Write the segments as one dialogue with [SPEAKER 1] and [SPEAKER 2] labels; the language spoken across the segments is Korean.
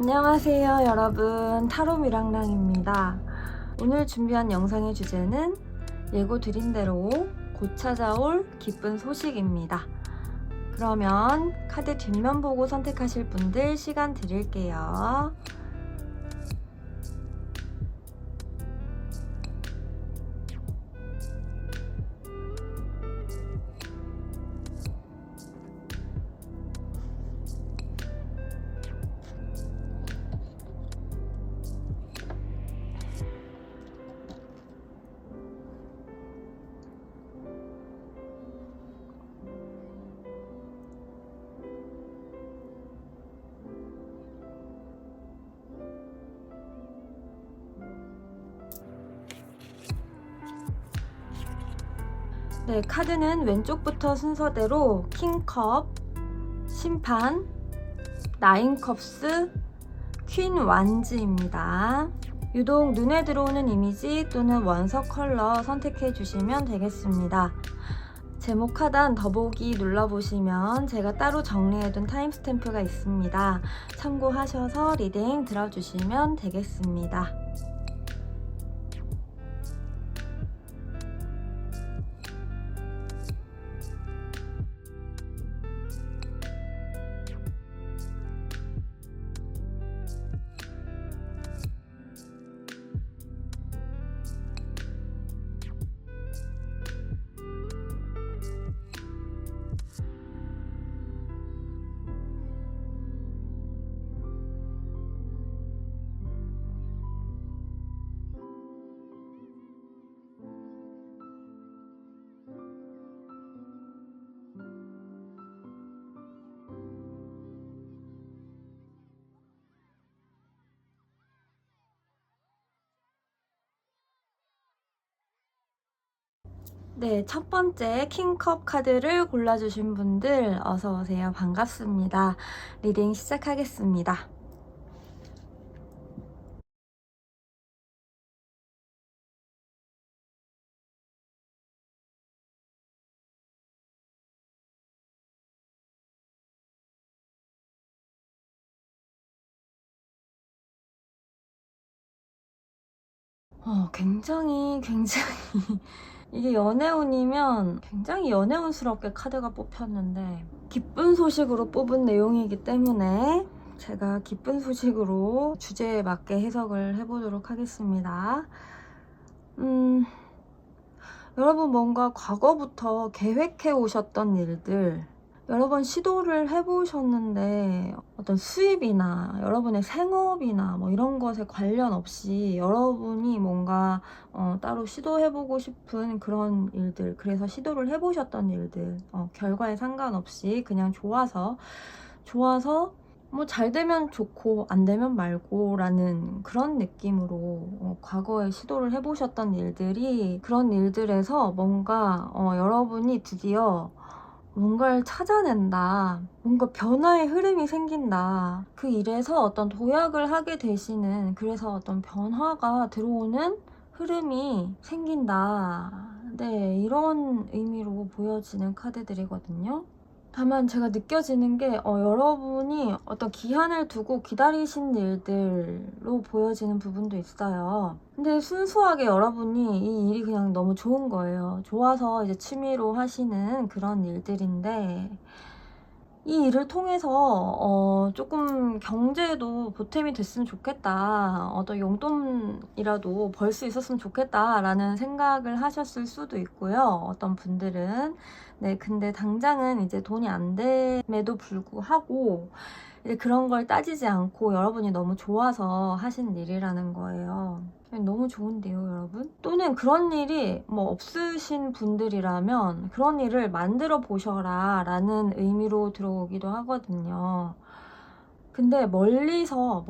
[SPEAKER 1] 안녕하세요 여러분, 타로미랑랑입니다. 오늘 준비한 영상의 주제는 예고 드린 대로 곧 찾아올 기쁜 소식입니다. 그러면 카드 뒷면 보고 선택하실 분들 시간 드릴게요. 네, 카드는 왼쪽부터 순서대로 킹컵, 심판, 나인컵스, 퀸 완즈입니다. 유독 눈에 들어오는 이미지 또는 원석 컬러 선택해 주시면 되겠습니다. 제목 하단 더보기 눌러보시면 제가 따로 정리해둔 타임스탬프가 있습니다. 참고하셔서 리딩 들어주시면 되겠습니다. 네, 첫 번째 킹컵 카드를 골라주신 분들 어서오세요. 반갑습니다. 리딩 시작하겠습니다. 굉장히 이게 연애운이면 굉장히 연애운스럽게 카드가 뽑혔는데 기쁜 소식으로 뽑은 내용이기 때문에 제가 기쁜 소식으로 주제에 맞게 해석을 해보도록 하겠습니다. 여러분 뭔가 과거부터 계획해 오셨던 일들 여러 번 시도를 해보셨는데 어떤 수입이나 여러분의 생업이나 뭐 이런 것에 관련 없이 여러분이 뭔가 따로 시도해보고 싶은 그런 일들, 그래서 시도를 해보셨던 일들, 결과에 상관없이 그냥 좋아서 뭐 잘 되면 좋고 안 되면 말고 라는 그런 느낌으로 과거에 시도를 해보셨던 일들이, 그런 일들에서 뭔가 여러분이 드디어 뭔가를 찾아낸다, 뭔가 변화의 흐름이 생긴다, 그 일에서 어떤 도약을 하게 되시는, 그래서 어떤 변화가 들어오는 흐름이 생긴다, 네, 이런 의미로 보여지는 카드들이거든요. 다만 제가 느껴지는 게 여러분이 어떤 기한을 두고 기다리신 일들로 보여지는 부분도 있어요. 근데 순수하게 여러분이 이 일이 그냥 너무 좋은 거예요. 좋아서 이제 취미로 하시는 그런 일들인데, 이 일을 통해서 조금 경제에도 보탬이 됐으면 좋겠다, 어떤 용돈이라도 벌 수 있었으면 좋겠다 라는 생각을 하셨을 수도 있고요, 어떤 분들은. 네, 근데 당장은 이제 돈이 안 됨에도 불구하고 이제 그런 걸 따지지 않고 여러분이 너무 좋아서 하신 일이라는 거예요. 너무 좋은데요, 여러분? 또는 그런 일이 뭐 없으신 분들이라면 그런 일을 만들어 보셔라 라는 의미로 들어오기도 하거든요. 근데 멀리서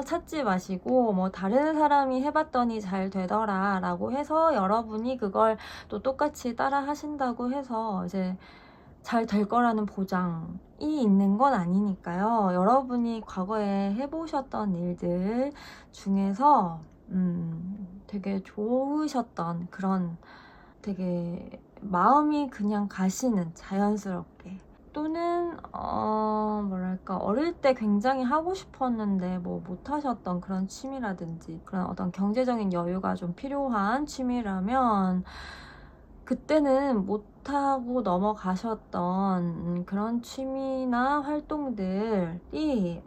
[SPEAKER 1] 찾지 마시고 뭐 다른 사람이 해봤더니 잘 되더라 라고 해서 여러분이 그걸 또 똑같이 따라 하신다고 해서 이제 잘 될 거라는 보장이 있는 건 아니니까요. 여러분이 과거에 해보셨던 일들 중에서 되게 좋으셨던 그런, 되게 마음이 그냥 가시는, 자연스럽게, 또는 그러니까 어릴 때 굉장히 하고 싶었는데 뭐 못하셨던 그런 취미라든지 그런 어떤 경제적인 여유가 좀 필요한 취미라면 그때는 못하고 넘어가셨던 그런 취미나 활동들이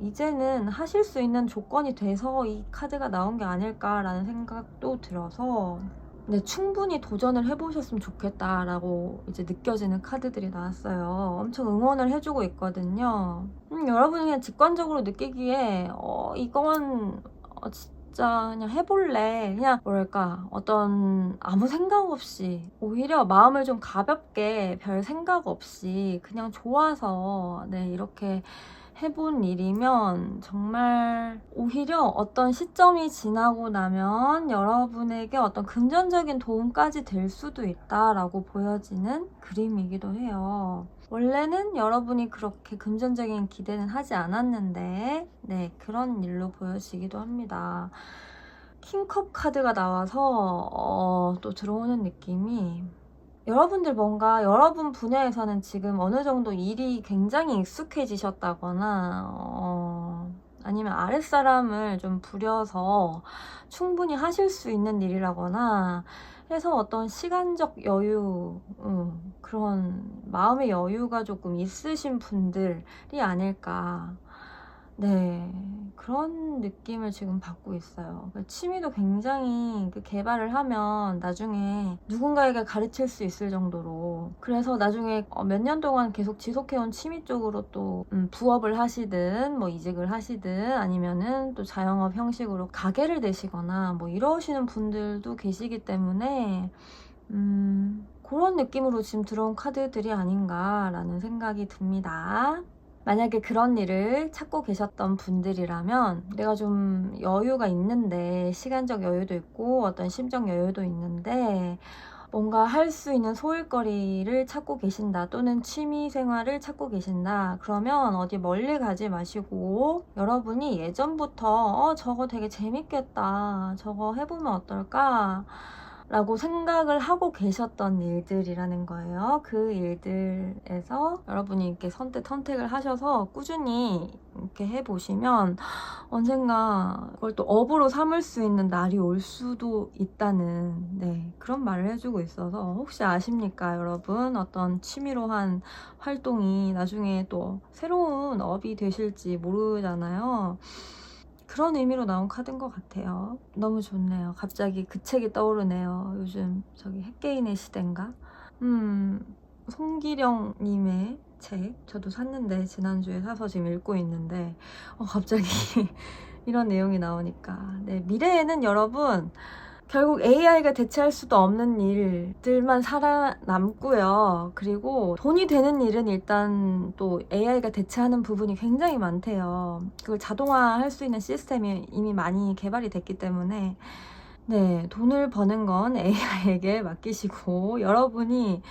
[SPEAKER 1] 이제는 하실 수 있는 조건이 돼서 이 카드가 나온 게 아닐까라는 생각도 들어서 네, 충분히 도전을 해보셨으면 좋겠다라고 이제 느껴지는 카드들이 나왔어요. 엄청 응원을 해주고 있거든요. 여러분이 그냥 직관적으로 느끼기에 이건 진짜 그냥 해볼래. 그냥 뭐랄까 어떤 아무 생각 없이 오히려 마음을 좀 가볍게 별 생각 없이 그냥 좋아서 네, 이렇게 해본 일이면 정말 오히려 어떤 시점이 지나고 나면 여러분에게 어떤 금전적인 도움까지 될 수도 있다라고 보여지는 그림이기도 해요. 원래는 여러분이 그렇게 금전적인 기대는 하지 않았는데 네, 그런 일로 보여지기도 합니다. 킹컵 카드가 나와서 또 들어오는 느낌이 여러분들 뭔가 여러분 분야에서는 지금 어느 정도 일이 굉장히 익숙해지셨다거나 아니면 아랫사람을 좀 부려서 충분히 하실 수 있는 일이라거나 해서 어떤 시간적 여유, 그런 마음의 여유가 조금 있으신 분들이 아닐까. 네, 그런 느낌을 지금 받고 있어요. 취미도 굉장히 개발을 하면 나중에 누군가에게 가르칠 수 있을 정도로 그래서 나중에 몇 년 동안 계속 지속해온 취미 쪽으로 또 부업을 하시든 뭐 이직을 하시든 아니면은 또 자영업 형식으로 가게를 내시거나 뭐 이러시는 분들도 계시기 때문에 그런 느낌으로 지금 들어온 카드들이 아닌가라는 생각이 듭니다. 만약에 그런 일을 찾고 계셨던 분들이라면 내가 좀 여유가 있는데 시간적 여유도 있고 어떤 심적 여유도 있는데 뭔가 할 수 있는 소일거리를 찾고 계신다 또는 취미 생활을 찾고 계신다 그러면 어디 멀리 가지 마시고 여러분이 예전부터 저거 되게 재밌겠다 저거 해보면 어떨까 라고 생각을 하고 계셨던 일들이라는 거예요. 그 일들에서 여러분이 이렇게 선택을 하셔서 꾸준히 이렇게 해보시면 언젠가 그걸 또 업으로 삼을 수 있는 날이 올 수도 있다는 네, 그런 말을 해주고 있어서 혹시 아십니까 여러분? 어떤 취미로 한 활동이 나중에 또 새로운 업이 되실지 모르잖아요. 그런 의미로 나온 카드인 것 같아요. 너무 좋네요. 갑자기 그 책이 떠오르네요. 요즘 저기 핵개인의 시대인가? 송기령님의 책 저도 샀는데 지난주에 사서 지금 읽고 있는데 갑자기 이런 내용이 나오니까 네, 미래에는 여러분 결국 AI가 대체할 수도 없는 일들만 살아남고요. 그리고 돈이 되는 일은 일단 또 AI가 대체하는 부분이 굉장히 많대요. 그걸 자동화할 수 있는 시스템이 이미 많이 개발이 됐기 때문에 네, 돈을 버는 건 AI에게 맡기시고 여러분이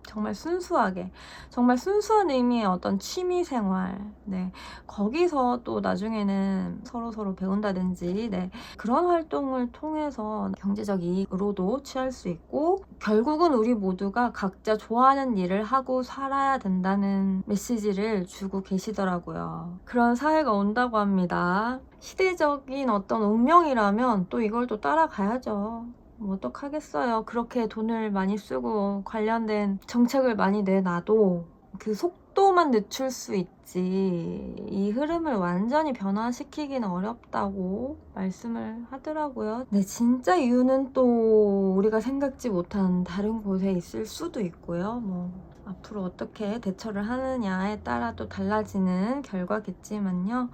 [SPEAKER 1] 정말 순수하게 정말 순수한 의미의 어떤 취미 생활 네, 거기서 또 나중에는 서로 배운다든지 네, 그런 활동을 통해서 경제적 이익으로도 취할 수 있고 결국은 우리 모두가 각자 좋아하는 일을 하고 살아야 된다는 메시지를 주고 계시더라고요. 그런 사회가 온다고 합니다. 시대적인 어떤 운명이라면 또 이걸 또 따라가야죠. 뭐 어떡하겠어요. 그렇게 돈을 많이 쓰고 관련된 정책을 많이 내놔도 그 속도만 늦출 수 있지 이 흐름을 완전히 변화시키기는 어렵다고 말씀을 하더라고요. 네, 진짜 이유는 또 우리가 생각지 못한 다른 곳에 있을 수도 있고요. 뭐 앞으로 어떻게 대처를 하느냐에 따라 또 달라지는 결과겠지만요.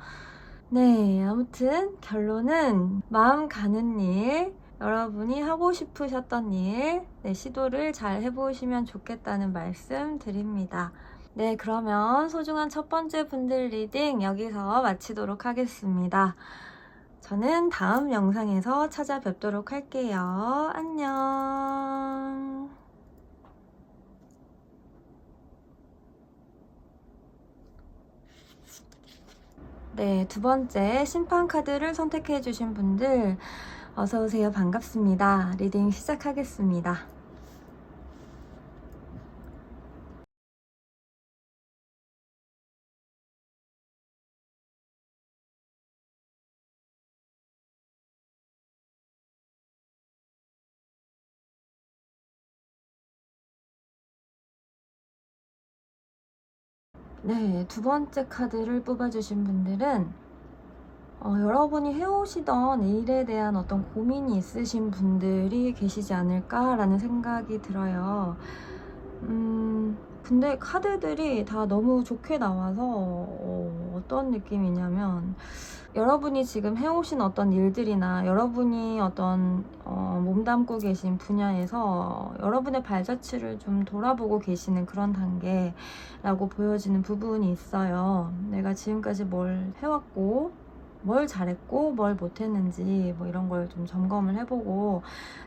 [SPEAKER 1] 네, 아무튼 결론은 마음 가는 일, 여러분이 하고 싶으셨던 일, 네, 시도를 잘 해보시면 좋겠다는 말씀 드립니다. 네, 그러면 소중한 첫 번째 분들 리딩 여기서 마치도록 하겠습니다. 저는 다음 영상에서 찾아뵙도록 할게요. 안녕. 네, 두 번째 심판 카드를 선택해주신 분들 어서오세요. 반갑습니다. 리딩 시작하겠습니다. 네, 두 번째 카드를 뽑아주신 분들은 여러분이 해오시던 일에 대한 어떤 고민이 있으신 분들이 계시지 않을까라는 생각이 들어요. 근데 카드들이 다 너무 좋게 나와서 어떤 느낌이냐면, 여러분이 지금 해오신 어떤 일들이나 여러분이 어떤 몸담고 계신 분야에서 여러분의 발자취를 좀 돌아보고 계시는 그런 단계라고 보여지는 부분이 있어요. 내가 지금까지 뭘 해왔고 뭘 잘했고 뭘 못했는지 뭐 이런 걸 좀 점검을 해보고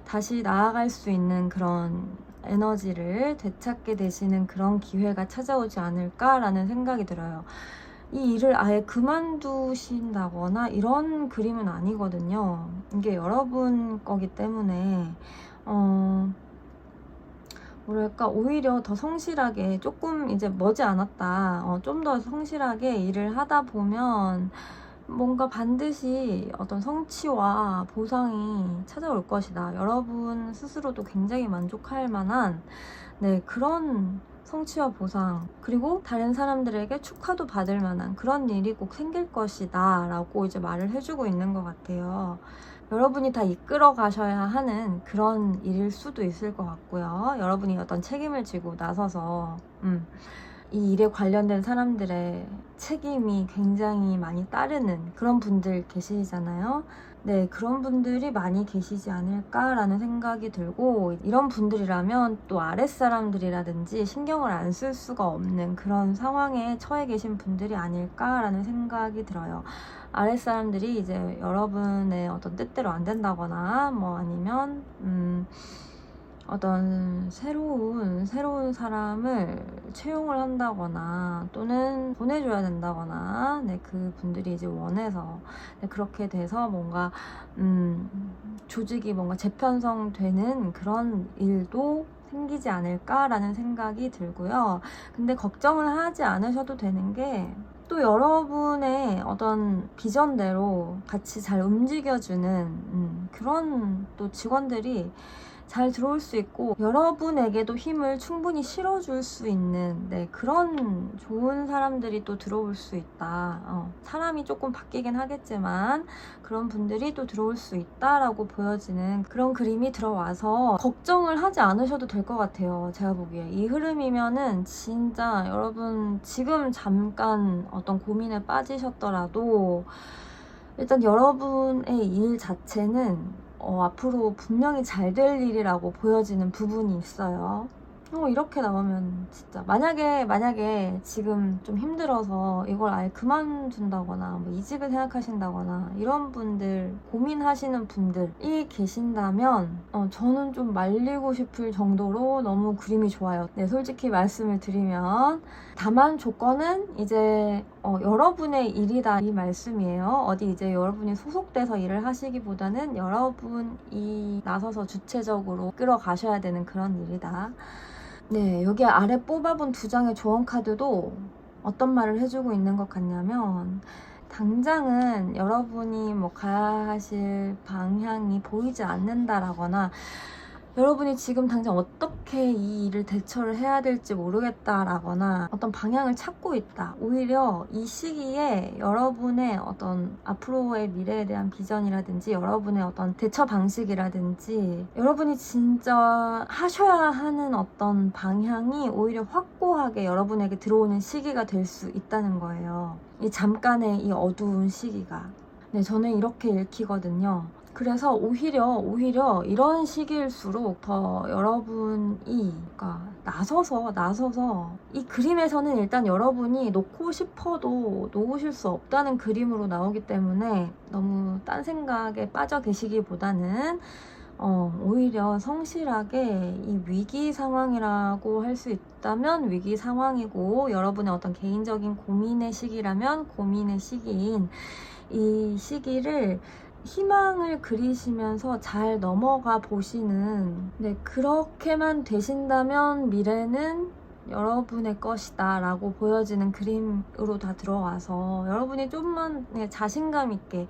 [SPEAKER 1] 다시 나아갈 수 있는 그런 에너지를 되찾게 되시는 그런 기회가 찾아오지 않을까라는 생각이 들어요. 이 일을 아예 그만두신다거나 이런 그림은 아니거든요. 이게 여러분 거기 때문에 뭐랄까, 오히려 더 성실하게, 조금 이제 머지않았다, 좀 더 성실하게 일을 하다 보면 뭔가 반드시 어떤 성취와 보상이 찾아올 것이다. 여러분 스스로도 굉장히 만족할 만한, 네, 그런 성취와 보상, 그리고 다른 사람들에게 축하도 받을 만한 그런 일이 꼭 생길 것이다 라고 이제 말을 해주고 있는 것 같아요. 여러분이 다 이끌어 가셔야 하는 그런 일일 수도 있을 것 같고요. 여러분이 어떤 책임을 지고 나서서 이 일에 관련된 사람들의 책임이 굉장히 많이 따르는 그런 분들 계시잖아요. 네, 그런 분들이 많이 계시지 않을까라는 생각이 들고, 이런 분들이라면 또 아랫사람들이라든지 신경을 안 쓸 수가 없는 그런 상황에 처해 계신 분들이 아닐까라는 생각이 들어요. 아랫사람들이 이제 여러분의 어떤 뜻대로 안 된다거나 뭐 아니면 어떤 새로운 사람을 채용을 한다거나 또는 보내줘야 된다거나, 네, 그 분들이 이제 원해서, 네, 그렇게 돼서 뭔가 조직이 뭔가 재편성되는 그런 일도 생기지 않을까라는 생각이 들고요. 근데 걱정을 하지 않으셔도 되는 게, 또 여러분의 어떤 비전대로 같이 잘 움직여주는 그런 또 직원들이 잘 들어올 수 있고, 여러분에게도 힘을 충분히 실어줄 수 있는, 네, 그런 좋은 사람들이 또 들어올 수 있다. 사람이 조금 바뀌긴 하겠지만 그런 분들이 또 들어올 수 있다라고 보여지는 그런 그림이 들어와서 걱정을 하지 않으셔도 될 것 같아요. 제가 보기에 이 흐름이면은 진짜 여러분 지금 잠깐 어떤 고민에 빠지셨더라도 일단 여러분의 일 자체는 앞으로 분명히 잘 될 일이라고 보여지는 부분이 있어요. 이렇게 나오면 진짜 만약에 지금 좀 힘들어서 이걸 아예 그만둔다거나 뭐 이직을 생각하신다거나 이런 분들, 고민하시는 분들이 계신다면 저는 좀 말리고 싶을 정도로 너무 그림이 좋아요. 네, 솔직히 말씀을 드리면. 다만 조건은 이제 여러분의 일이다 이 말씀이에요. 어디 이제 여러분이 소속돼서 일을 하시기보다는 여러분이 나서서 주체적으로 끌어가셔야 되는 그런 일이다. 네, 여기 아래 뽑아본 두 장의 조언 카드도 어떤 말을 해주고 있는 것 같냐면, 당장은 여러분이 뭐 가야 하실 방향이 보이지 않는다라거나 여러분이 지금 당장 어떻게 이 일을 대처를 해야 될지 모르겠다라거나 어떤 방향을 찾고 있다. 오히려 이 시기에 여러분의 어떤 앞으로의 미래에 대한 비전이라든지 여러분의 어떤 대처 방식이라든지 여러분이 진짜 하셔야 하는 어떤 방향이 오히려 확고하게 여러분에게 들어오는 시기가 될 수 있다는 거예요. 이 잠깐의 이 어두운 시기가. 네, 저는 이렇게 읽히거든요. 그래서 오히려 이런 시기일수록 더 여러분이 나서서 이 그림에서는 일단 여러분이 놓고 싶어도 놓으실 수 없다는 그림으로 나오기 때문에 너무 딴 생각에 빠져 계시기보다는 오히려 성실하게 이 위기 상황이라고 할 수 있다면 위기 상황이고, 여러분의 어떤 개인적인 고민의 시기라면 고민의 시기인 이 시기를 희망을 그리시면서 잘 넘어가 보시는, 네, 그렇게만 되신다면 미래는 여러분의 것이다 라고 보여지는 그림으로 다 들어와서 여러분이 좀만 자신감 있게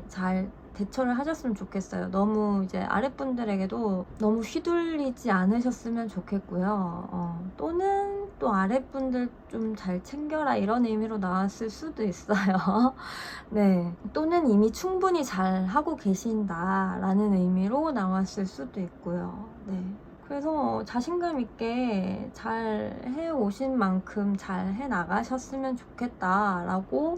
[SPEAKER 1] 잘 대처를 하셨으면 좋겠어요. 너무 이제 아랫분들에게도 너무 휘둘리지 않으셨으면 좋겠고요. 또는 또 아랫분들 좀 잘 챙겨라 이런 의미로 나왔을 수도 있어요. 네. 또는 이미 충분히 잘 하고 계신다 라는 의미로 나왔을 수도 있고요. 네. 그래서 자신감 있게 잘 해오신 만큼 잘 해나가셨으면 좋겠다라고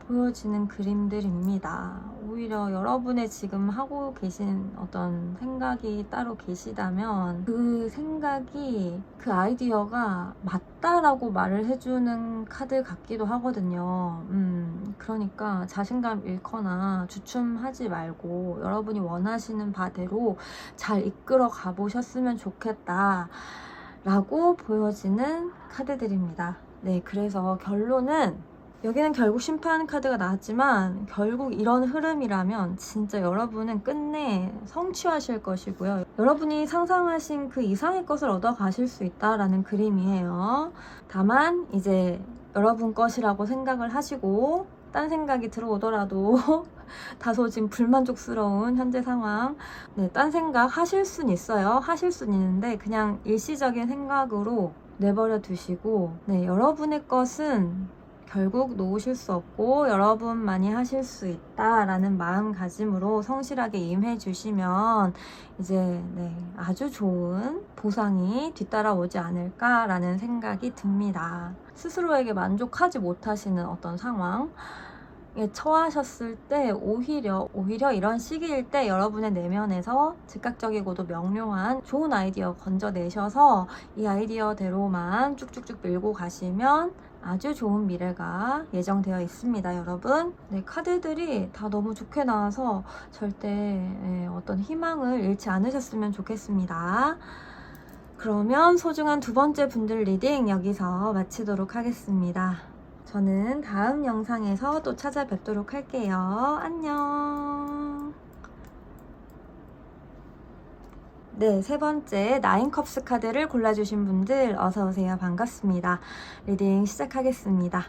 [SPEAKER 1] 보여지는 그림들입니다. 오히려 여러분의 지금 하고 계신 어떤 생각이 따로 계시다면 그 생각이, 그 아이디어가 맞다라고 말을 해주는 카드 같기도 하거든요. 그러니까 자신감 잃거나 주춤하지 말고 여러분이 원하시는 바대로 잘 이끌어 가보셨으면 좋겠다 라고 보여지는 카드들입니다. 네, 그래서 결론은, 여기는 결국 심판 카드가 나왔지만 결국 이런 흐름이라면 진짜 여러분은 끝내 성취하실 것이고요. 여러분이 상상하신 그 이상의 것을 얻어 가실 수 있다라는 그림이에요. 다만 이제 여러분 것이라고 생각을 하시고 딴 생각이 들어오더라도 다소 지금 불만족스러운 현재 상황, 네, 딴 생각 하실 순 있어요. 하실 순 있는데 그냥 일시적인 생각으로 내버려 두시고, 네, 여러분의 것은 결국 놓으실 수 없고 여러분만이 하실 수 있다라는 마음가짐으로 성실하게 임해 주시면 이제 아주 좋은 보상이 뒤따라오지 않을까라는 생각이 듭니다. 스스로에게 만족하지 못하시는 어떤 상황에 처하셨을 때 오히려 이런 시기일 때 여러분의 내면에서 즉각적이고도 명료한 좋은 아이디어 건져내셔서 이 아이디어대로만 쭉쭉쭉 밀고 가시면 아주 좋은 미래가 예정되어 있습니다, 여러분. 네, 카드들이 다 너무 좋게 나와서 절대 어떤 희망을 잃지 않으셨으면 좋겠습니다. 그러면 소중한 두 번째 분들 리딩 여기서 마치도록 하겠습니다. 저는 다음 영상에서 또 찾아뵙도록 할게요. 안녕. 네, 세 번째 나인컵스 카드를 골라주신 분들 어서오세요. 반갑습니다. 리딩 시작하겠습니다.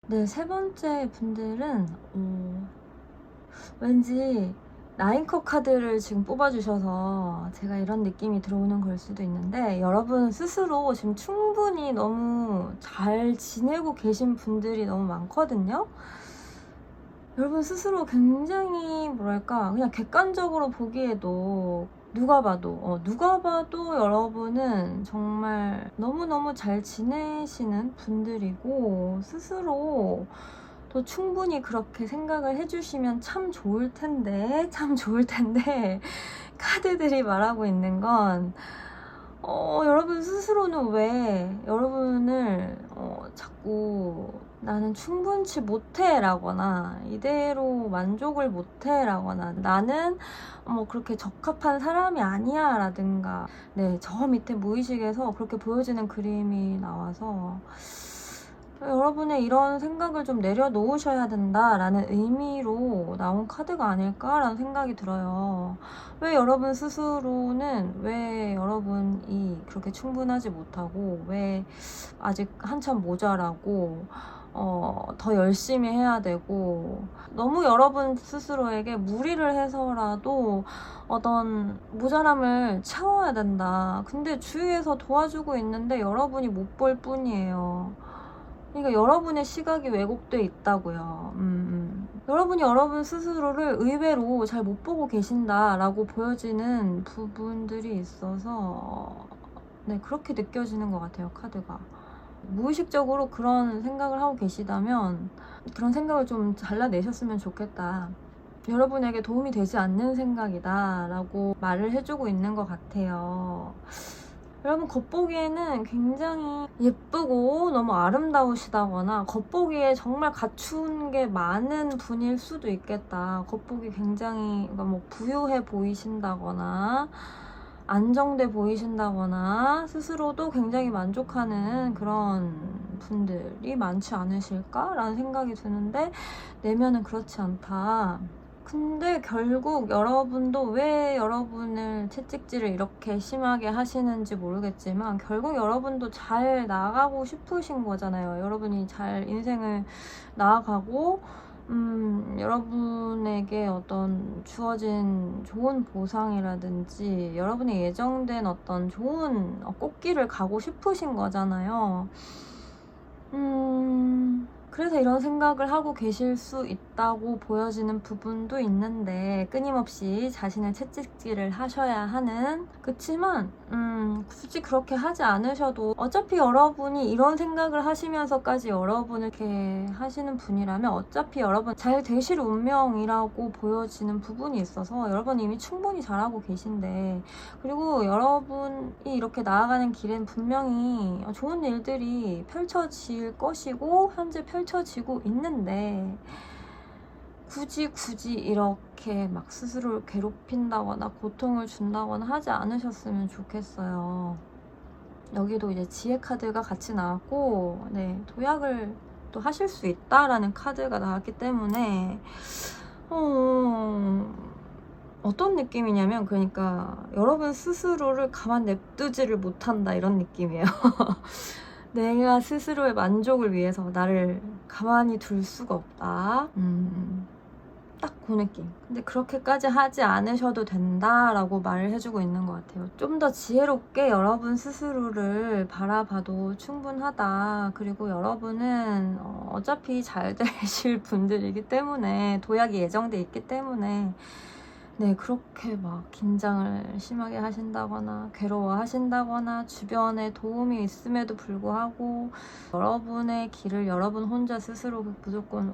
[SPEAKER 1] 네, 세 번째 분들은 왠지 나인컵 카드를 지금 뽑아주셔서 제가 이런 느낌이 들어오는 걸 수도 있는데, 여러분 스스로 지금 충분히 너무 잘 지내고 계신 분들이 너무 많거든요. 여러분 스스로 굉장히 뭐랄까, 그냥 객관적으로 보기에도 누가 봐도 여러분은 정말 너무너무 잘 지내시는 분들이고, 스스로 또 충분히 그렇게 생각을 해주시면 참 좋을 텐데 카드들이 말하고 있는 건 여러분 스스로는 왜 여러분을 자꾸 나는 충분치 못해 라거나 이대로 만족을 못해 라거나 나는 그렇게 적합한 사람이 아니야 라든가, 네, 저 밑에 무의식에서 그렇게 보여지는 그림이 나와서 여러분의 이런 생각을 좀 내려놓으셔야 된다라는 의미로 나온 카드가 아닐까라는 생각이 들어요. 왜 여러분 스스로는, 왜 여러분이 그렇게 충분하지 못하고, 왜 아직 한참 모자라고 더 열심히 해야 되고, 너무 여러분 스스로에게 무리를 해서라도 어떤 모자람을 채워야 된다. 근데 주위에서 도와주고 있는데 여러분이 못 볼 뿐이에요. 그러니까 여러분의 시각이 왜곡돼 있다고요. 여러분이 여러분 스스로를 의외로 잘 못 보고 계신다라고 보여지는 부분들이 있어서, 네, 그렇게 느껴지는 것 같아요, 카드가. 무의식적으로 그런 생각을 하고 계시다면 그런 생각을 좀 잘라내셨으면 좋겠다. 여러분에게 도움이 되지 않는 생각이다 라고 말을 해주고 있는 것 같아요. 여러분 겉보기에는 굉장히 예쁘고 너무 아름다우시다거나 겉보기에 정말 갖춘 게 많은 분일 수도 있겠다. 겉보기 굉장히 부유해 보이신다거나 안정돼 보이신다거나 스스로도 굉장히 만족하는 그런 분들이 많지 않으실까라는 생각이 드는데 내면은 그렇지 않다. 근데 결국 여러분도 왜 여러분을 채찍질을 이렇게 심하게 하시는지 모르겠지만 결국 여러분도 잘 나아가고 싶으신 거잖아요. 여러분이 잘 인생을 나아가고 여러분에게 어떤 주어진 좋은 보상이라든지 여러분의 예정된 어떤 좋은 꽃길을 가고 싶으신 거잖아요. 그래서 이런 생각을 하고 계실 수 있다고 보여지는 부분도 있는데 끊임없이 자신을 채찍질을 하셔야 하는, 그치만 굳이 그렇게 하지 않으셔도 어차피 여러분이 이런 생각을 하시면서까지 여러분을 이렇게 하시는 분이라면 어차피 여러분 잘 되실 운명이라고 보여지는 부분이 있어서 여러분 이미 충분히 잘하고 계신데, 그리고 여러분이 이렇게 나아가는 길엔 분명히 좋은 일들이 펼쳐질 것이고 현재 펼쳐지고 있는데 굳이 이렇게 막 스스로를 괴롭힌다거나 고통을 준다거나 하지 않으셨으면 좋겠어요. 여기도 이제 지혜 카드가 같이 나왔고, 네, 도약을 또 하실 수 있다라는 카드가 나왔기 때문에 어떤 느낌이냐면, 그러니까 여러분 스스로를 가만 냅두지를 못한다 이런 느낌이에요. 내가 스스로의 만족을 위해서 나를 가만히 둘 수가 없다. 딱 그 느낌. 근데 그렇게까지 하지 않으셔도 된다라고 말을 해주고 있는 것 같아요. 좀 더 지혜롭게 여러분 스스로를 바라봐도 충분하다. 그리고 여러분은 어차피 잘 되실 분들이기 때문에, 도약이 예정돼 있기 때문에, 네, 그렇게 막 긴장을 심하게 하신다거나 괴로워하신다거나 주변에 도움이 있음에도 불구하고 여러분의 길을 여러분 혼자 스스로 무조건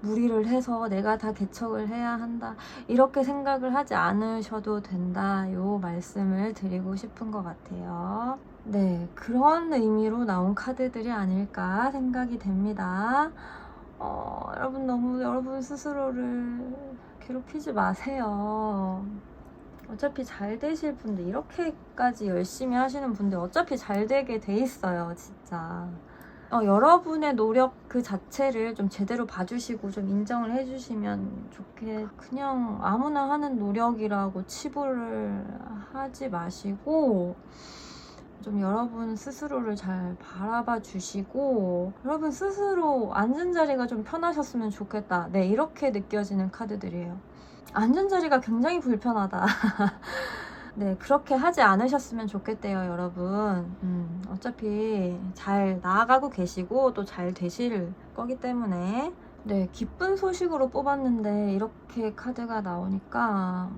[SPEAKER 1] 무리를 해서 내가 다 개척을 해야 한다 이렇게 생각을 하지 않으셔도 된다, 요 말씀을 드리고 싶은 것 같아요. 네, 그런 의미로 나온 카드들이 아닐까 생각이 됩니다. 여러분 너무 여러분 스스로를 괴롭히지 마세요. 어차피 잘 되실 분들, 이렇게까지 열심히 하시는 분들 어차피 잘 되게 돼 있어요, 진짜. 여러분의 노력 그 자체를 좀 제대로 봐주시고 좀 인정을 해주시면 그냥 아무나 하는 노력이라고 치부를 하지 마시고 좀 여러분 스스로를 잘 바라봐 주시고 여러분 스스로 앉은 자리가 좀 편하셨으면 좋겠다. 네, 이렇게 느껴지는 카드들이에요. 앉은 자리가 굉장히 불편하다. 네, 그렇게 하지 않으셨으면 좋겠대요, 여러분. 어차피 잘 나아가고 계시고 또 잘 되실 거기 때문에. 네, 기쁜 소식으로 뽑았는데 이렇게 카드가 나오니까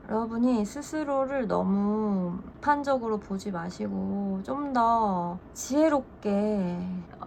[SPEAKER 1] 여러분이 스스로를 너무 비판적으로 보지 마시고 좀 더 지혜롭게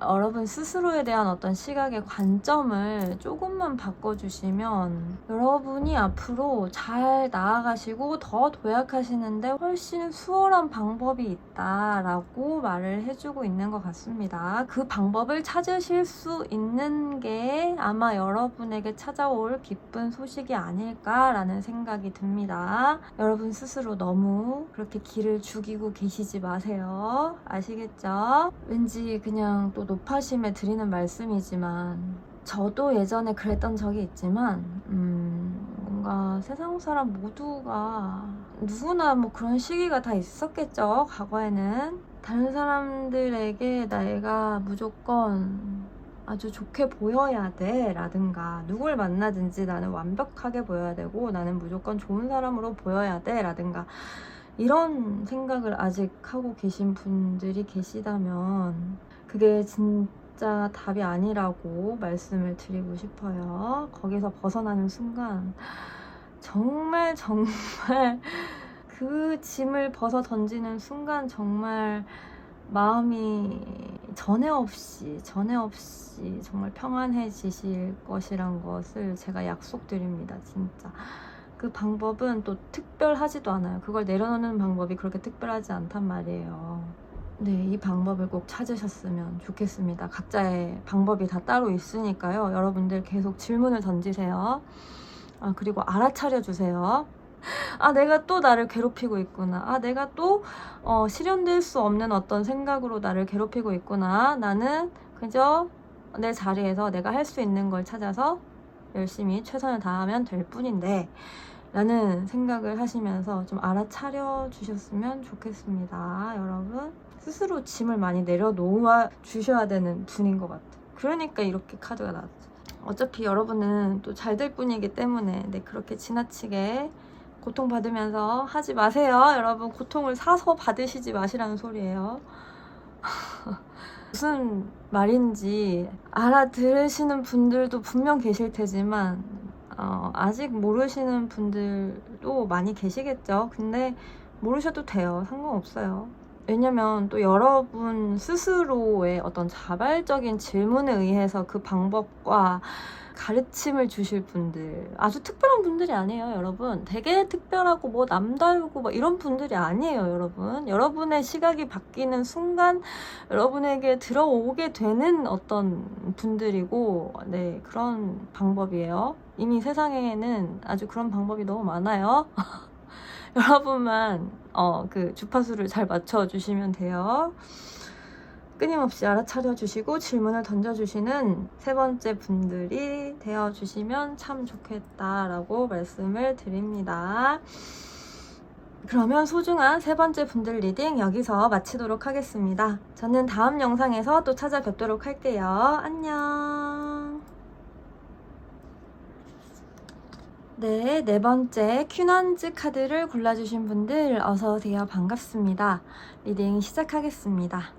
[SPEAKER 1] 여러분 스스로에 대한 어떤 시각의 관점을 조금만 바꿔주시면 여러분이 앞으로 잘 나아가시고 더 도약하시는데 훨씬 수월한 방법이 있다라고 말을 해주고 있는 것 같습니다. 그 방법을 찾으실 수 있는 게 아마 여러분에게 찾아올 기쁜 소식이 아닐까라는 생각이 듭니다. 여러분 스스로 너무 그렇게 기를 죽이고 계시지 마세요. 아시겠죠? 왠지 그냥 또 높아심에 드리는 말씀이지만 저도 예전에 그랬던 적이 있지만 뭔가 세상 사람 모두가 누구나 뭐 그런 시기가 다 있었겠죠. 과거에는 다른 사람들에게 내가 무조건 아주 좋게 보여야 돼 라든가 누굴 만나든지 나는 완벽하게 보여야 되고 나는 무조건 좋은 사람으로 보여야 돼 라든가 이런 생각을 아직 하고 계신 분들이 계시다면 그게 진짜 답이 아니라고 말씀을 드리고 싶어요. 거기서 벗어나는 순간 정말 그 짐을 벗어 던지는 순간 정말 마음이 전에 없이 정말 평안해지실 것이란 것을 제가 약속드립니다. 진짜 그 방법은 또 특별하지도 않아요. 그걸 내려놓는 방법이 그렇게 특별하지 않단 말이에요. 네, 이 방법을 꼭 찾으셨으면 좋겠습니다. 각자의 방법이 다 따로 있으니까요. 여러분들 계속 질문을 던지세요. 그리고 알아차려 주세요. 아, 내가 또 나를 괴롭히고 있구나. 아, 내가 또 실현될 수 없는 어떤 생각으로 나를 괴롭히고 있구나. 나는 그저 내 자리에서 내가 할 수 있는 걸 찾아서 열심히 최선을 다하면 될 뿐인데 라는 생각을 하시면서 좀 알아차려 주셨으면 좋겠습니다. 여러분, 스스로 짐을 많이 내려놓아 주셔야 되는 분인 것 같아요. 그러니까 이렇게 카드가 나왔죠. 어차피 여러분은 또 잘 될 뿐이기 때문에 그렇게 지나치게 고통받으면서 하지 마세요. 여러분, 고통을 사서 받으시지 마시라는 소리예요. 무슨 말인지 알아들으시는 분들도 분명 계실 테지만 아직 모르시는 분들도 많이 계시겠죠. 근데 모르셔도 돼요. 상관없어요. 왜냐면 또 여러분 스스로의 어떤 자발적인 질문에 의해서 그 방법과 가르침을 주실 분들, 아주 특별한 분들이 아니에요, 여러분. 되게 특별하고 뭐 남다르고 뭐 이런 분들이 아니에요, 여러분. 여러분의 시각이 바뀌는 순간 여러분에게 들어오게 되는 어떤 분들이고, 네, 그런 방법이에요. 이미 세상에는 아주 그런 방법이 너무 많아요. 여러분만 그 주파수를 잘 맞춰주시면 돼요. 끊임없이 알아차려 주시고 질문을 던져주시는 세 번째 분들이 되어주시면 참 좋겠다라고 말씀을 드립니다. 그러면 소중한 세 번째 분들 리딩 여기서 마치도록 하겠습니다. 저는 다음 영상에서 또 찾아뵙도록 할게요. 안녕. 네, 네 번째 퀴넌즈 카드를 골라주신 분들 어서오세요. 반갑습니다. 리딩 시작하겠습니다.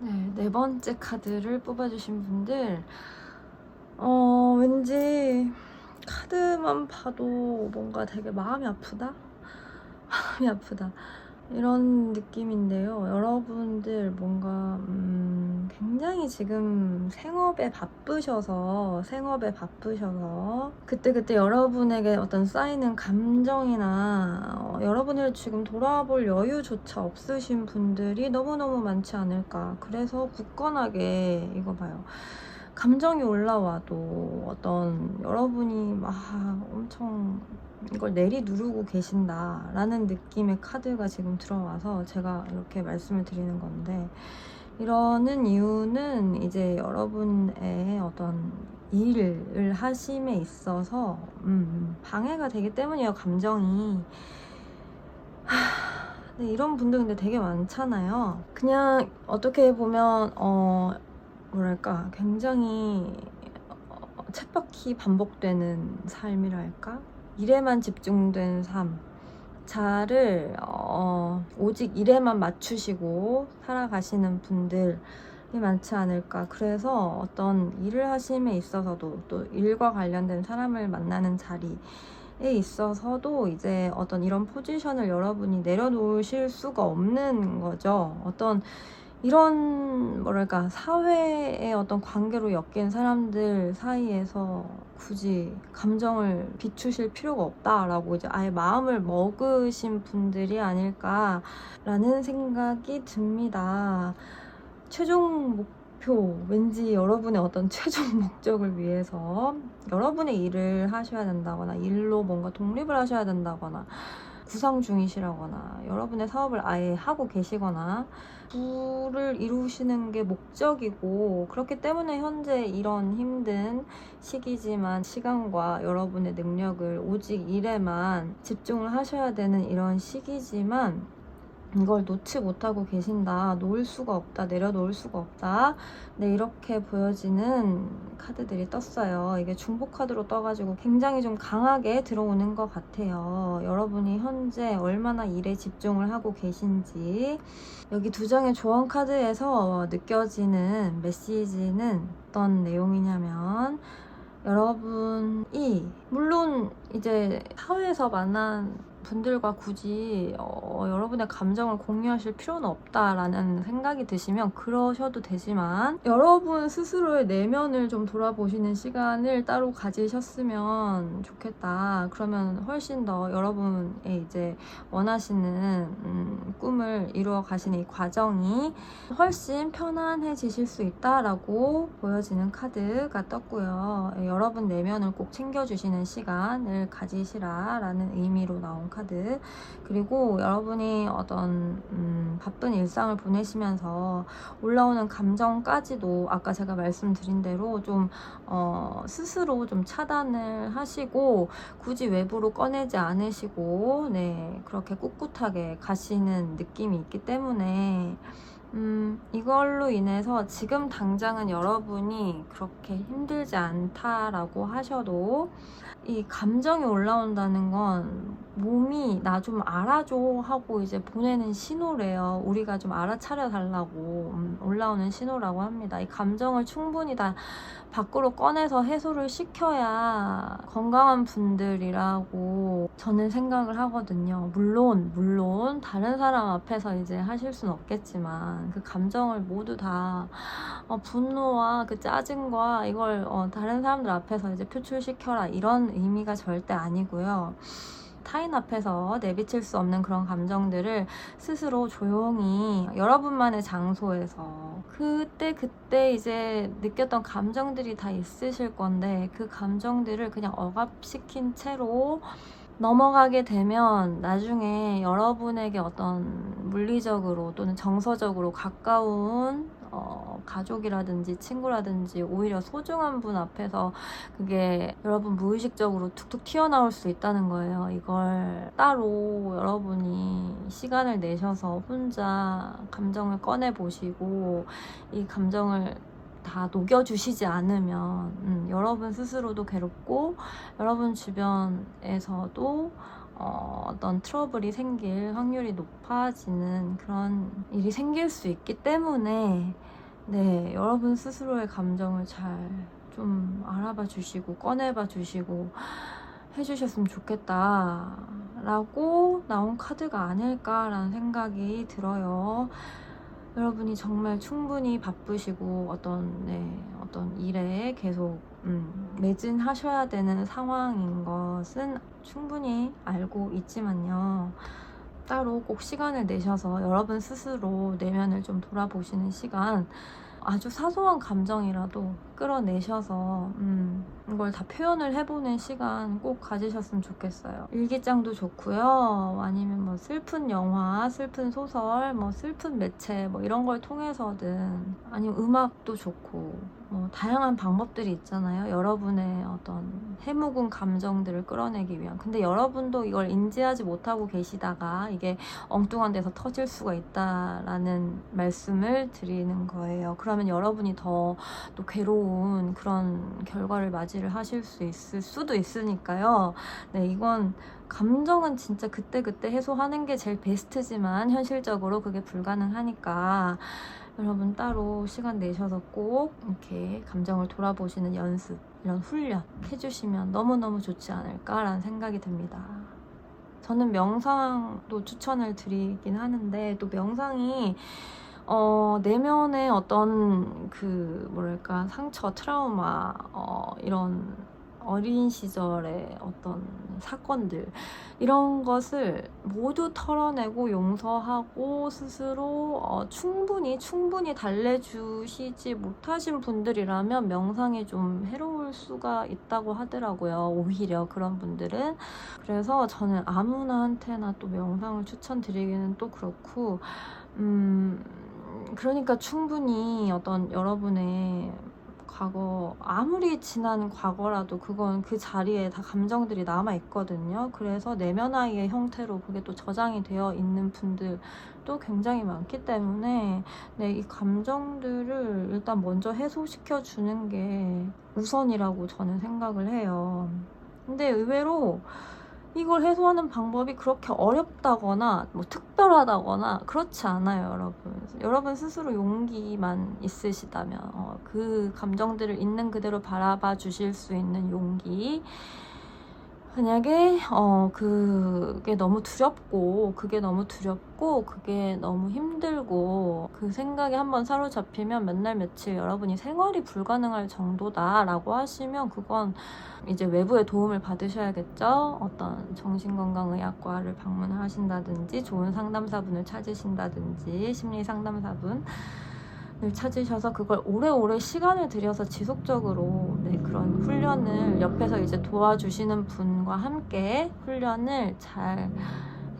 [SPEAKER 1] 네, 네 번째 카드를 뽑아주신 분들 왠지 카드만 봐도 뭔가 되게 마음이 아프다? 마음이 아프다 이런 느낌인데요. 여러분들 뭔가 굉장히 지금 생업에 바쁘셔서 그때그때 여러분에게 어떤 쌓이는 감정이나 여러분을 지금 돌아볼 여유조차 없으신 분들이 너무너무 많지 않을까. 그래서 굳건하게 이거 봐요. 감정이 올라와도 어떤 여러분이 막 엄청 이걸 내리누르고 계신다라는 느낌의 카드가 지금 들어와서 제가 이렇게 말씀을 드리는 건데, 이러는 이유는 이제 여러분의 어떤 일을 하심에 있어서 방해가 되기 때문이에요. 감정이. 근데 이런 분들 근데 되게 많잖아요. 그냥 어떻게 보면 뭐랄까 굉장히 쳇바퀴 반복되는 삶이랄까? 일에만 집중된 삶, 자를 오직 일에만 맞추시고 살아가시는 분들이 많지 않을까. 그래서 어떤 일을 하심에 있어서도 또 일과 관련된 사람을 만나는 자리에 있어서도 이제 어떤 이런 포지션을 여러분이 내려놓으실 수가 없는 거죠. 어떤 이런 뭐랄까 사회의 어떤 관계로 엮인 사람들 사이에서 굳이 감정을 비추실 필요가 없다라고 이제 아예 마음을 먹으신 분들이 아닐까라는 생각이 듭니다. 최종 목표, 왠지 여러분의 어떤 최종 목적을 위해서 여러분의 일을 하셔야 된다거나 일로 뭔가 독립을 하셔야 된다거나 구상 중이시라거나 여러분의 사업을 아예 하고 계시거나 부를 이루시는 게 목적이고, 그렇기 때문에 현재 이런 힘든 시기지만 시간과 여러분의 능력을 오직 일에만 집중을 하셔야 되는 이런 시기지만 이걸 놓지 못하고 계신다, 놓을 수가 없다, 내려놓을 수가 없다, 네, 이렇게 보여지는 카드들이 떴어요. 이게 중복 카드로 떠가지고 굉장히 좀 강하게 들어오는 것 같아요. 여러분이 현재 얼마나 일에 집중을 하고 계신지. 여기 두 장의 조언 카드에서 느껴지는 메시지는 어떤 내용이냐면, 여러분이 물론 이제 사회에서 만난 분들과 굳이 여러분의 감정을 공유하실 필요는 없다라는 생각이 드시면 그러셔도 되지만, 여러분 스스로의 내면을 좀 돌아보시는 시간을 따로 가지셨으면 좋겠다. 그러면 훨씬 더 여러분의 이제 원하시는 꿈을 이루어 가시는 이 과정이 훨씬 편안해지실 수 있다라고 보여지는 카드가 떴고요. 여러분 내면을 꼭 챙겨주시는 시간을 가지시라라는 의미로 나온 카드. 그리고 여러분이 어떤 바쁜 일상을 보내시면서 올라오는 감정까지도 아까 제가 말씀드린 대로 좀 스스로 좀 차단을 하시고 굳이 외부로 꺼내지 않으시고 그렇게 꿋꿋하게 가시는 느낌이 있기 때문에 이걸로 인해서 지금 당장은 여러분이 그렇게 힘들지 않다라고 하셔도 이 감정이 올라온다는 건 몸이 나 좀 알아줘 하고 이제 보내는 신호래요. 우리가 좀 알아차려 달라고 올라오는 신호라고 합니다. 이 감정을 충분히 다 밖으로 꺼내서 해소를 시켜야 건강한 분들이라고 저는 생각을 하거든요. 물론 다른 사람 앞에서 이제 하실 수는 없겠지만 그 감정을 모두 다 분노와 그 짜증과 이걸 다른 사람들 앞에서 이제 표출시켜라 이런 의미가 절대 아니고요. 타인 앞에서 내비칠 수 없는 그런 감정들을 스스로 조용히 여러분만의 장소에서 그때 이제 느꼈던 감정들이 다 있으실 건데 그 감정들을 그냥 억압시킨 채로 넘어가게 되면 나중에 여러분에게 어떤 물리적으로 또는 정서적으로 가까운 가족이라든지 친구라든지 오히려 소중한 분 앞에서 그게 여러분 무의식적으로 툭툭 튀어나올 수 있다는 거예요. 이걸 따로 여러분이 시간을 내셔서 혼자 감정을 꺼내보시고 이 감정을 다 녹여주시지 않으면 여러분 스스로도 괴롭고 여러분 주변에서도 어떤 트러블이 생길 확률이 높아지는 그런 일이 생길 수 있기 때문에 여러분 스스로의 감정을 잘 좀 알아봐 주시고 꺼내봐 주시고 해주셨으면 좋겠다 라고 나온 카드가 아닐까라는 생각이 들어요. 여러분이 정말 충분히 바쁘시고 어떤 일에 계속 매진하셔야 되는 상황인 것은 충분히 알고 있지만요. 따로 꼭 시간을 내셔서 여러분 스스로 내면을 좀 돌아보시는 시간, 아주 사소한 감정이라도 끌어내셔서 이걸 다 표현을 해보는 시간 꼭 가지셨으면 좋겠어요. 일기장도 좋고요. 아니면 뭐 슬픈 영화, 슬픈 소설, 뭐 슬픈 매체 뭐 이런 걸 통해서든 아니면 음악도 좋고 뭐 다양한 방법들이 있잖아요. 여러분의 어떤 해묵은 감정들을 끌어내기 위한. 근데 여러분도 이걸 인지하지 못하고 계시다가 이게 엉뚱한 데서 터질 수가 있다라는 말씀을 드리는 거예요. 그러면 여러분이 더 또 괴로운 그런 결과를 맞이를 하실 수 있을 수도 있으니까요. 이건 감정은 진짜 그때그때 해소하는 게 제일 베스트지만 현실적으로 그게 불가능하니까 여러분 따로 시간 내셔서 꼭 이렇게 감정을 돌아보시는 연습, 이런 훈련 해주시면 너무너무 좋지 않을까라는 생각이 듭니다. 저는 명상도 추천을 드리긴 하는데 또 명상이 내면의 어떤 상처, 트라우마, 이런 어린 시절의 어떤 사건들 이런 것을 모두 털어내고 용서하고 스스로 충분히 달래주시지 못하신 분들이라면 명상이 좀 해로울 수가 있다고 하더라고요. 오히려 그런 분들은. 그래서 저는 아무나한테나 또 명상을 추천드리기는 또 그렇고 그러니까 충분히 어떤 여러분의 과거, 아무리 지난 과거라도 그건 그 자리에 다 감정들이 남아있거든요. 그래서 내면화의 형태로 그게 또 저장이 되어 있는 분들도 굉장히 많기 때문에 이 감정들을 일단 먼저 해소시켜 주는 게 우선이라고 저는 생각을 해요. 근데 의외로 이걸 해소하는 방법이 그렇게 어렵다거나 뭐 특별하다거나 그렇지 않아요, 여러분. 여러분 스스로 용기만 있으시다면 그 감정들을 있는 그대로 바라봐 주실 수 있는 용기, 만약에 그게 너무 두렵고 그게 너무 힘들고 그 생각에 한번 사로잡히면 몇 날 며칠 여러분이 생활이 불가능할 정도다라고 하시면 그건 이제 외부의 도움을 받으셔야겠죠. 어떤 정신건강의학과를 방문을 하신다든지 좋은 상담사분을 찾으신다든지 심리 상담사분을 찾으셔서 그걸 오래오래 시간을 들여서 지속적으로 그런 훈련을 옆에서 이제 도와주시는 분과 함께 훈련을 잘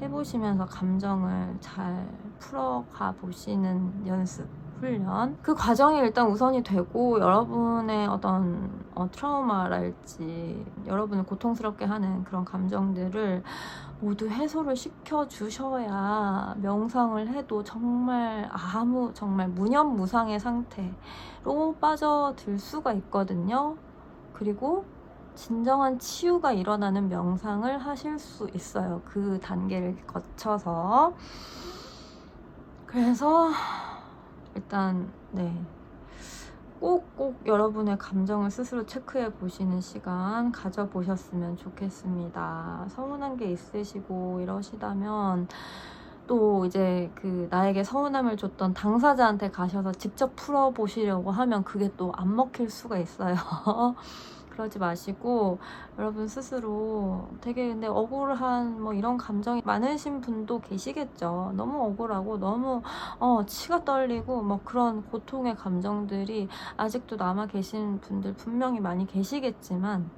[SPEAKER 1] 해보시면서 감정을 잘 풀어가 보시는 연습, 훈련. 그 과정이 일단 우선이 되고 여러분의 어떤 트라우마랄지 여러분을 고통스럽게 하는 그런 감정들을 모두 해소를 시켜주셔야 명상을 해도 정말 무념무상의 상태로 빠져들 수가 있거든요. 그리고 진정한 치유가 일어나는 명상을 하실 수 있어요. 그 단계를 거쳐서. 그래서 일단 꼭 여러분의 감정을 스스로 체크해 보시는 시간 가져보셨으면 좋겠습니다. 서운한 게 있으시고 이러시다면 또 이제 나에게 서운함을 줬던 당사자한테 가셔서 직접 풀어보시려고 하면 그게 또 안 먹힐 수가 있어요. 그러지 마시고 여러분 스스로 되게 근데 억울한 이런 감정이 많으신 분도 계시겠죠. 너무 억울하고 너무 치가 떨리고 그런 고통의 감정들이 아직도 남아 계신 분들 분명히 많이 계시겠지만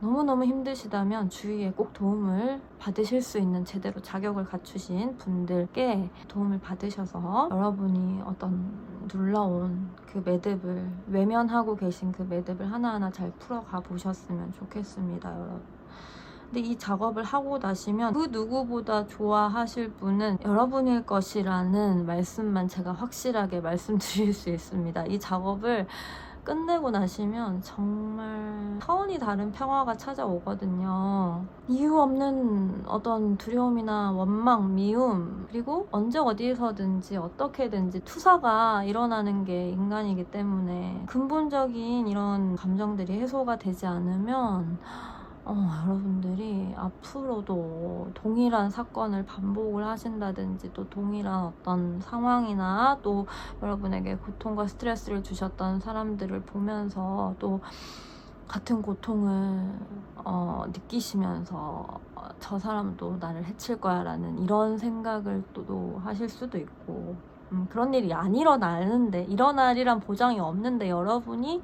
[SPEAKER 1] 너무너무 힘드시다면 주위에 꼭 도움을 받으실 수 있는 제대로 자격을 갖추신 분들께 도움을 받으셔서 여러분이 어떤 놀라운 그 매듭을 외면하고 계신 그 매듭을 하나하나 잘 풀어가 보셨으면 좋겠습니다, 여러분. 근데 이 작업을 하고 나시면 그 누구보다 좋아하실 분은 여러분일 것이라는 말씀만 제가 확실하게 말씀드릴 수 있습니다. 이 작업을 끝내고 나시면 정말 차원이 다른 평화가 찾아오거든요. 이유 없는 어떤 두려움이나 원망, 미움, 그리고 언제 어디서든지 어떻게든지 투사가 일어나는 게 인간이기 때문에 근본적인 이런 감정들이 해소가 되지 않으면 여러분들이 앞으로도 동일한 사건을 반복을 하신다든지 또 동일한 어떤 상황이나 또 여러분에게 고통과 스트레스를 주셨던 사람들을 보면서 또 같은 고통을 느끼시면서 저 사람도 나를 해칠 거야 라는 이런 생각을 또 하실 수도 있고 그런 일이 안 일어나는데 일어나리란 보장이 없는데 여러분이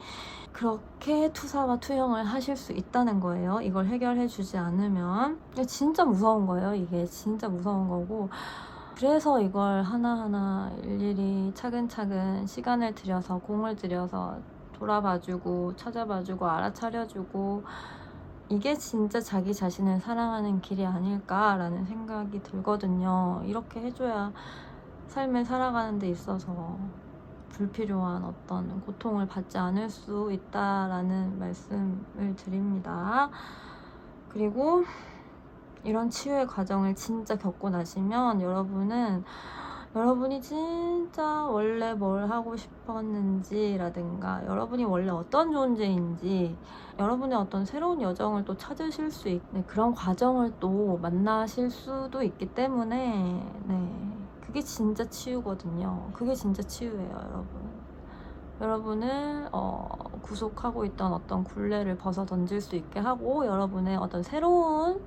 [SPEAKER 1] 그렇게 투사와 투영을 하실 수 있다는 거예요. 이걸 해결해 주지 않으면. 진짜 무서운 거예요. 이게 진짜 무서운 거고 그래서 이걸 하나하나 일일이 차근차근 시간을 들여서 공을 들여서 돌아봐주고 찾아봐주고 알아차려주고 이게 진짜 자기 자신을 사랑하는 길이 아닐까라는 생각이 들거든요. 이렇게 해줘야 삶을 살아가는 데 있어서 불필요한 어떤 고통을 받지 않을 수 있다라는 말씀을 드립니다. 그리고 이런 치유의 과정을 진짜 겪고 나시면 여러분이 진짜 원래 뭘 하고 싶었는지라든가 여러분이 원래 어떤 존재인지 여러분의 어떤 새로운 여정을 또 찾으실 수 있는 그런 과정을 또 만나실 수도 있기 때문에 그게 진짜 치유거든요. 그게 진짜 치유예요, 여러분. 여러분을 구속하고 있던 어떤 굴레를 벗어 던질 수 있게 하고 여러분의 어떤 새로운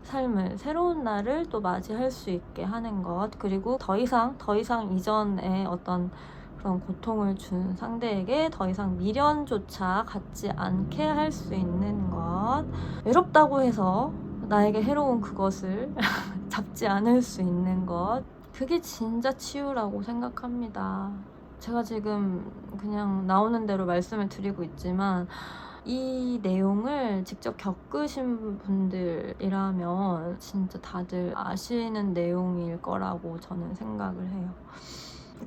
[SPEAKER 1] 삶을, 새로운 날을 또 맞이할 수 있게 하는 것, 그리고 더 이상 이전에 어떤 그런 고통을 준 상대에게 더 이상 미련조차 갖지 않게 할 수 있는 것, 외롭다고 해서 나에게 해로운 그것을 잡지 않을 수 있는 것, 그게 진짜 치유라고 생각합니다. 제가 지금 그냥 나오는 대로 말씀을 드리고 있지만 이 내용을 직접 겪으신 분들이라면 진짜 다들 아시는 내용일 거라고 저는 생각을 해요.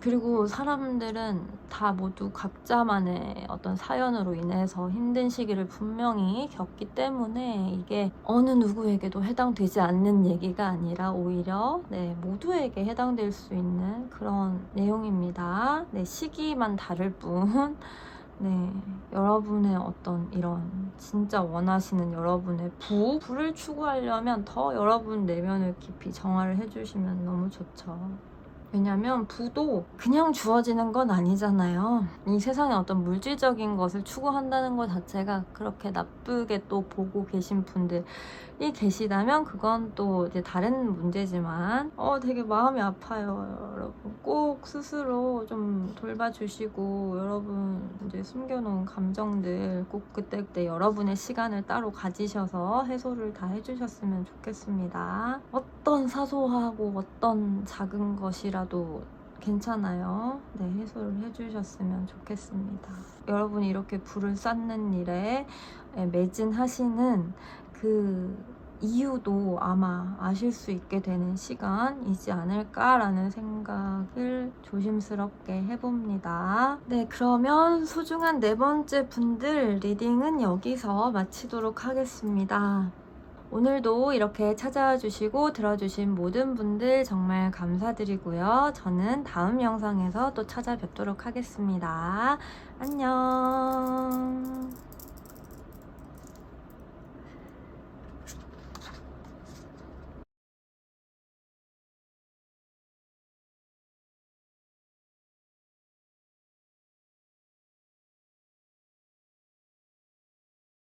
[SPEAKER 1] 그리고 사람들은 다 모두 각자만의 어떤 사연으로 인해서 힘든 시기를 분명히 겪기 때문에 이게 어느 누구에게도 해당되지 않는 얘기가 아니라 오히려 모두에게 해당될 수 있는 그런 내용입니다. 시기만 다를 뿐 네, 여러분의 어떤 이런 진짜 원하시는 여러분의 부를 추구하려면 더 여러분 내면을 깊이 정화를 해주시면 너무 좋죠. 왜냐면 부도 그냥 주어지는 건 아니잖아요. 이 세상에 어떤 물질적인 것을 추구한다는 것 자체가 그렇게 나쁘게 또 보고 계신 분들이 계시다면 그건 또 이제 다른 문제지만 되게 마음이 아파요. 여러분 꼭 스스로 좀 돌봐주시고 여러분 이제 숨겨놓은 감정들 꼭 그때그때 여러분의 시간을 따로 가지셔서 해소를 다 해주셨으면 좋겠습니다. 어떤 사소하고 어떤 작은 것이라도 괜찮아요. 네, 해소를 해주셨으면 좋겠습니다. 여러분이 이렇게 불을 쌓는 일에 매진하시는 그 이유도 아마 아실 수 있게 되는 시간이지 않을까라는 생각을 조심스럽게 해봅니다. 네, 그러면 소중한 네 번째 분들 리딩은 여기서 마치도록 하겠습니다. 오늘도 이렇게 찾아와 주시고 들어주신 모든 분들 정말 감사드리고요. 저는 다음 영상에서 또 찾아뵙도록 하겠습니다. 안녕.